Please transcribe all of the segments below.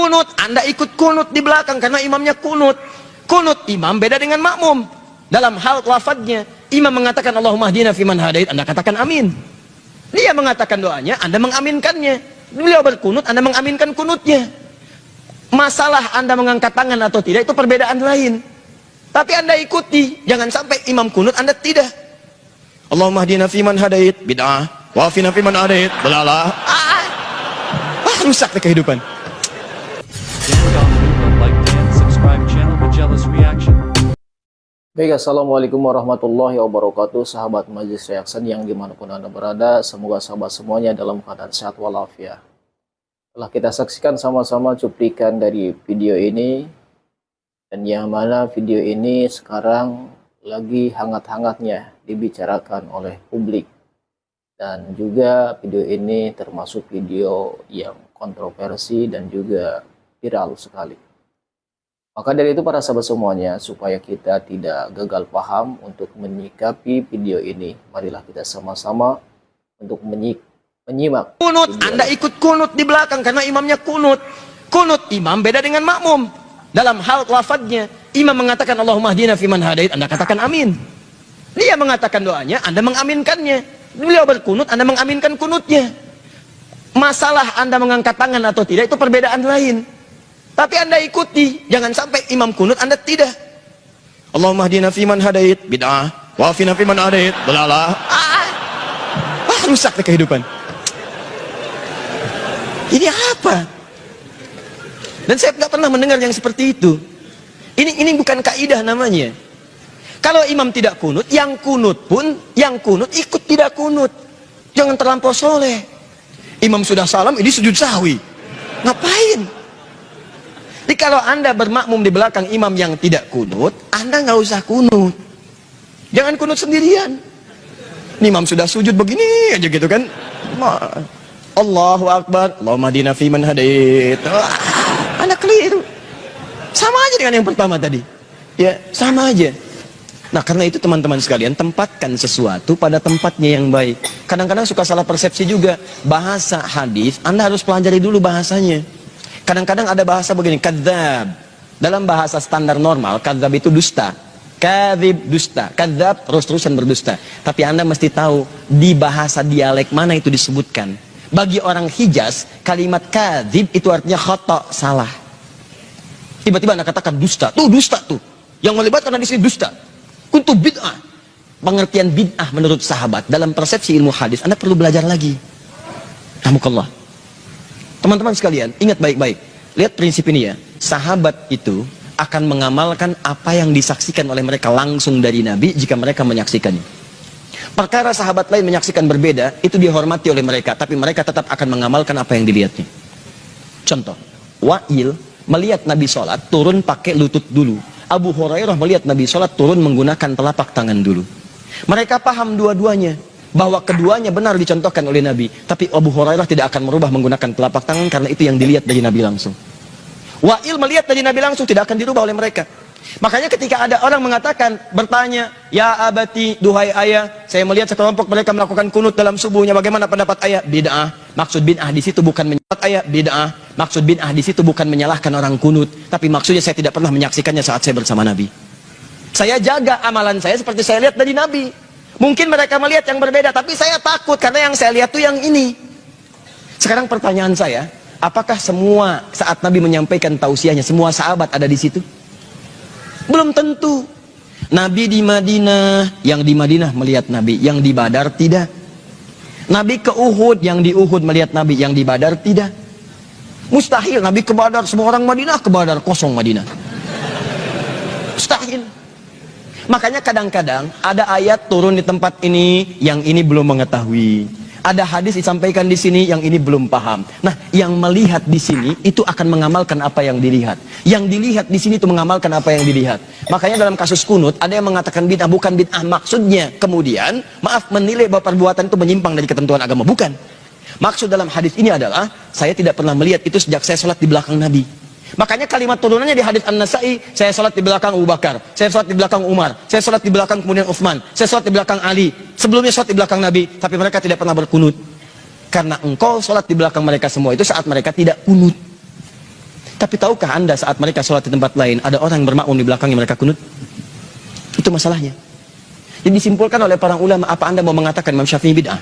kunut, Anda ikut kunut di belakang karena imamnya kunut. Kunut imam beda dengan makmum. Dalam hal lafadznya, imam mengatakan Allahumma hdina fiman hadait, Anda katakan amin. Dia mengatakan doanya, Anda mengaminkannya. Beliau berkunut, Anda mengaminkan kunutnya. Masalah Anda mengangkat tangan atau tidak itu perbedaan lain. Tapi Anda ikuti, jangan sampai imam kunut Anda tidak. Allahumma hdina fiman hadait, bid'ah. Wa afina fiman hadait, belalah. Rusak deh kehidupan. Baik, assalamualaikum warahmatullahi wabarakatuh, sahabat Majelis Reaction yang dimanapun Anda berada, semoga sahabat semuanya dalam keadaan sehat walafiat. Telah kita saksikan sama-sama cuplikan dari video ini, dan yang mana video ini sekarang lagi hangat-hangatnya dibicarakan oleh publik, dan juga video ini termasuk video yang kontroversi dan juga viral sekali. Maka dari itu para sahabat semuanya, supaya kita tidak gagal paham untuk menyikapi video ini, marilah kita sama-sama untuk menyimak. Kunut, Anda ikut kunut di belakang karena imamnya kunut. Kunut imam beda dengan makmum. Dalam hal lafadznya, imam mengatakan Allahumma hdina fiman hadait, Anda katakan amin. Dia mengatakan doanya, Anda mengaminkannya. Beliau berkunut, Anda mengaminkan kunutnya. Masalah Anda mengangkat tangan atau tidak itu perbedaan lain. Tapi Anda ikuti, jangan sampai imam kunut Anda tidak. Allahumma hdina fiman hadait, bid'ah. Wa afina fiman hadait, belalah. Rusak deh kehidupan. Ini apa? Dan saya nggak pernah mendengar yang seperti itu. Ini bukan kaidah namanya. Kalau imam tidak kunut, yang kunut pun, yang kunut ikut tidak kunut. Jangan terlampau soleh. Imam sudah salam, ini sujud sahwi. Ngapain? Jadi kalau Anda bermakmum di belakang imam yang tidak kunut, Anda nggak usah kunut. Jangan kunut sendirian. Imam sudah sujud begini aja gitu kan. Allahu Akbar, Allahumma hdina fiman hadait. Anda keliru. Sama aja dengan yang pertama tadi. Ya, sama aja. Nah, karena itu teman-teman sekalian, tempatkan sesuatu pada tempatnya yang baik. Kadang-kadang suka salah persepsi juga. Bahasa hadis, Anda harus pelajari dulu bahasanya. Kadang-kadang ada bahasa begini, kadzab. Dalam bahasa standar normal, kadzab itu dusta. Kadzib, dusta. Kadzab, terus-terusan berdusta. Tapi Anda mesti tahu, di bahasa dialek mana itu disebutkan. Bagi orang Hijaz, kalimat kadzib itu artinya khata, salah. Tiba-tiba Anda katakan dusta. Tuh dusta tuh. Yang melibatkan di sini dusta. Kuntu bid'ah. Pengertian bid'ah menurut sahabat dalam persepsi ilmu hadis Anda perlu belajar lagi. Alhamdulillah. Teman-teman sekalian, ingat baik-baik. Lihat prinsip ini ya. Sahabat itu akan mengamalkan apa yang disaksikan oleh mereka langsung dari Nabi jika mereka menyaksikannya. Perkara sahabat lain menyaksikan berbeda, itu dihormati oleh mereka, tapi mereka tetap akan mengamalkan apa yang dilihatnya. Contoh, Wa'il melihat Nabi sholat, turun pakai lutut dulu. Abu Hurairah melihat Nabi sholat, turun menggunakan telapak tangan dulu. Mereka paham dua-duanya, bahwa keduanya benar dicontohkan oleh Nabi. Tapi Abu Hurairah tidak akan merubah menggunakan telapak tangan karena itu yang dilihat dari Nabi langsung. Wa'il melihat dari Nabi langsung, tidak akan dirubah oleh mereka. Makanya ketika ada orang mengatakan, bertanya, ya abati, duhai ayah, saya melihat sekelompok mereka melakukan kunut dalam subuhnya, bagaimana pendapat ayah? Bid'ah. Maksud bid'ah di situ bukan menyalahkan ayah, bid'ah. Maksud bid'ah di situ bukan menyalahkan orang kunut, tapi maksudnya saya tidak pernah menyaksikannya saat saya bersama Nabi. Saya jaga amalan saya seperti saya lihat dari Nabi. Mungkin mereka melihat yang berbeda, tapi saya takut karena yang saya lihat tuh yang ini. Sekarang pertanyaan saya, apakah semua saat Nabi menyampaikan tausiahnya, semua sahabat ada di situ? Belum tentu. Nabi di Madinah, yang di Madinah melihat Nabi, yang di Badar tidak. Nabi ke Uhud, yang di Uhud melihat Nabi, yang di Badar tidak. Mustahil Nabi ke Badar, semua orang Madinah ke Badar, kosong Madinah. Mustahil. Makanya kadang-kadang ada ayat turun di tempat ini, yang ini belum mengetahui. Ada hadis disampaikan di sini, yang ini belum paham. Nah, yang melihat di sini itu akan mengamalkan apa yang dilihat. Yang dilihat di sini itu mengamalkan apa yang dilihat. Makanya dalam kasus kunut ada yang mengatakan bid'ah, bukan bid'ah maksudnya. Kemudian, maaf, menilai bahwa perbuatan itu menyimpang dari ketentuan agama, bukan. Maksud dalam hadis ini adalah saya tidak pernah melihat itu sejak saya sholat di belakang Nabi. Makanya kalimat turunannya di hadis An-Nasai, saya sholat di belakang Abu Bakar, saya sholat di belakang Umar, saya sholat di belakang kemudian Utsman, saya sholat di belakang Ali, sebelumnya sholat di belakang Nabi, tapi mereka tidak pernah berkunut. Karena engkau sholat di belakang mereka semua itu saat mereka tidak kunut. Tapi tahukah Anda saat mereka sholat di tempat lain, ada orang yang bermakmum di belakangnya mereka kunut? Itu masalahnya. Jadi disimpulkan oleh para ulama, apa Anda mau mengatakan Imam Syafi'i bid'ah?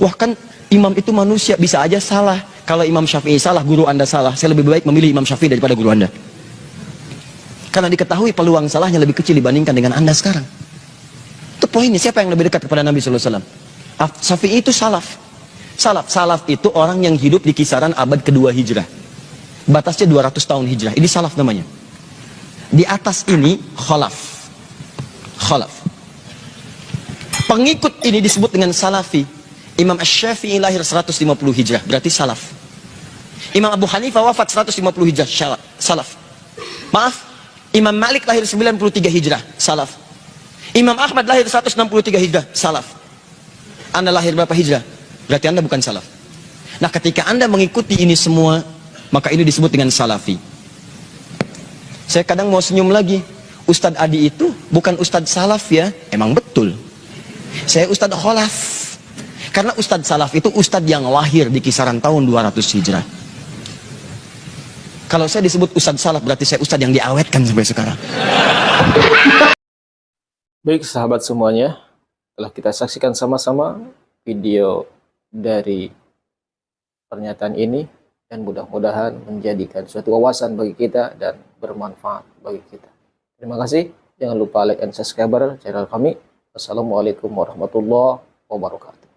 Wah, kan imam itu manusia, bisa aja salah. Kalau Imam Syafi'i salah, guru Anda salah. Saya lebih baik memilih Imam Syafi'i daripada guru Anda. Karena diketahui peluang salahnya lebih kecil dibandingkan dengan Anda sekarang. Itu poinnya, siapa yang lebih dekat kepada Nabi SAW? Syafi'i itu salaf. Salaf itu orang yang hidup di kisaran abad kedua hijrah. Batasnya 200 tahun hijrah. Ini salaf namanya. Di atas ini khalaf. Pengikut ini disebut dengan salafi. Imam Asy-Syafi'i lahir 150 hijrah, berarti salaf. Imam Abu Hanifah wafat 150 hijrah, salaf. Maaf, Imam Malik lahir 93 hijrah, salaf. Imam Ahmad lahir 163 hijrah, salaf. Anda lahir berapa hijrah? Berarti Anda bukan salaf. Nah, ketika Anda mengikuti ini semua, maka ini disebut dengan salafi. Saya kadang mau senyum lagi. Ustadz Adi itu bukan Ustadz salaf ya. Emang betul. Saya Ustadz kholaf. Karena Ustadz salaf itu Ustadz yang lahir di kisaran tahun 200 hijrah. Kalau saya disebut Ustadz salaf, berarti saya Ustadz yang diawetkan sampai sekarang. Baik sahabat semuanya, telah kita saksikan sama-sama video dari pernyataan ini, dan mudah-mudahan menjadikan suatu wawasan bagi kita dan bermanfaat bagi kita. Terima kasih. Jangan lupa like dan subscribe channel kami. Wassalamualaikum warahmatullahi wabarakatuh.